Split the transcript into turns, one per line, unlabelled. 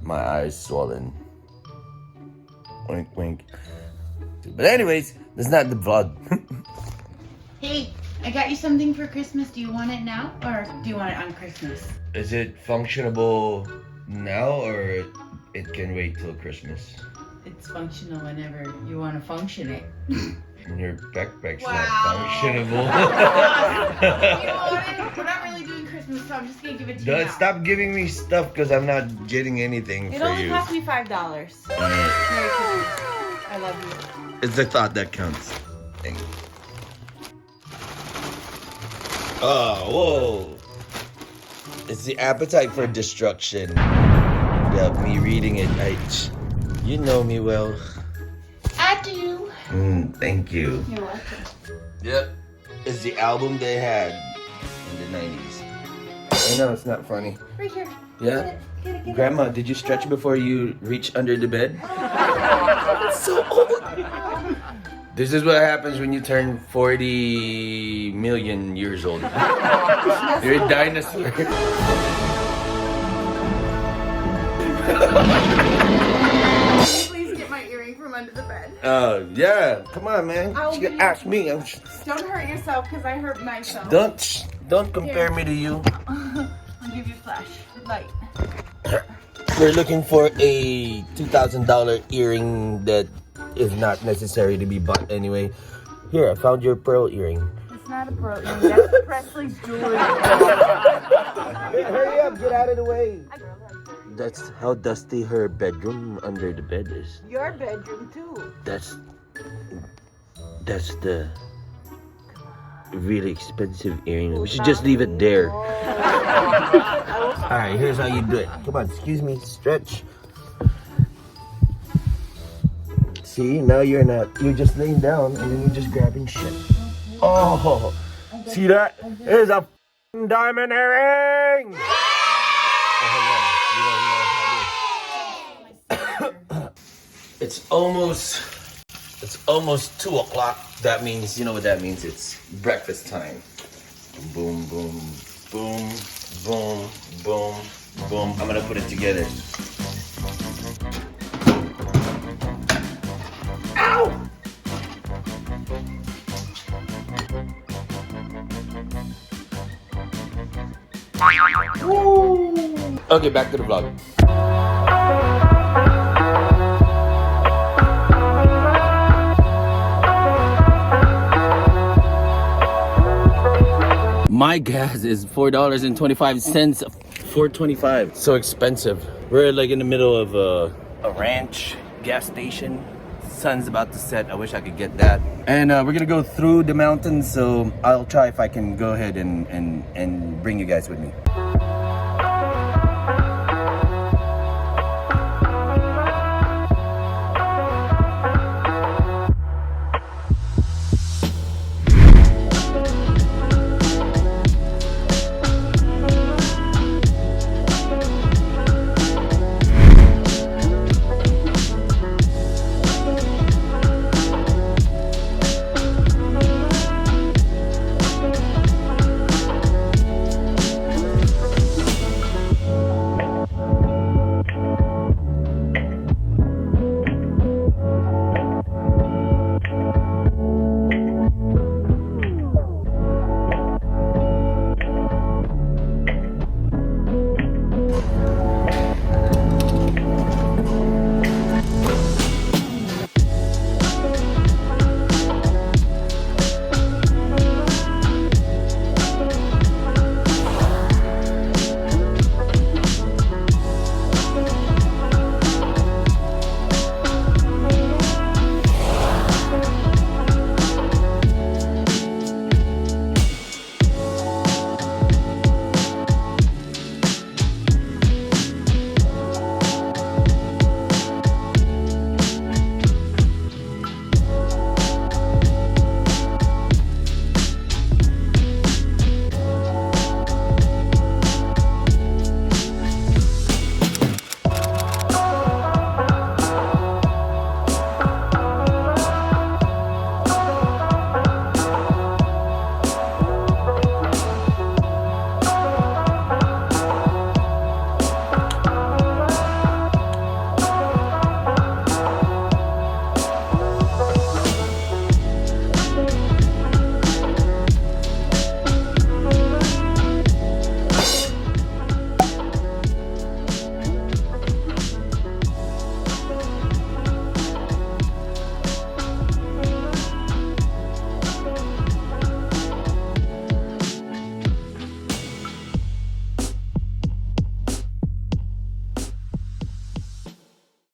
my eyes swollen. Wink, wink. But anyways, that's not the vlog.
Hey, I got you something for Christmas. Do you want it now or do you want it on Christmas?
Is it functionable now or it can wait till Christmas?
It's functional whenever you want to function it.
And your backpack's
Wow.
not functionable.
You know what? We're not really doing Christmas, so I'm just gonna give it to you now.
Stop giving me stuff because I'm not getting anything
It
for
only
you.
cost me $5. Merry Christmas. I love you.
It's the thought that counts. Dang. Oh, whoa. It's the appetite for destruction. Yeah, me reading it. You know me well.
I do.
Thank you.
You're welcome.
Yep. It's the album they had in the 90s. I know it's not funny.
Right here.
Yeah? Grandma, did you stretch before you reach under the bed? It's so old. This is what happens when you turn 40 million years old. You're a dinosaur.
Please get my earring from under the bed.
Yeah. Come on, man. She can ask me.
Don't hurt yourself because I hurt myself.
Don't compare me to you.
I'll give you a flashlight.
We're looking for a $2,000 earring that is not necessary to be bought anyway. Here, I found your pearl earring.
It's not a pearl earring. That's Presley's jewelry.
Hurry up, get out of the way. That's how dusty her bedroom under the bed is.
Your bedroom too.
That's the really expensive earring. We should just leave it there. Alright, here's how you do it. Come on, excuse me, stretch. See, now you're just laying down and then you're just grabbing shit. Oh, see that? There's a diamond earring! It's almost 2 o'clock. That means, you know what that means? It's breakfast time. Boom, boom, boom, boom, boom, boom. I'm gonna put it together. Ow! Woo! Okay, back to the vlog. My gas is $4.25. $4.25. So expensive. We're like in the middle of a ranch gas station. Sun's about to set. I wish I could get that. And we're gonna go through the mountains. So I'll try if I can go ahead and bring you guys with me.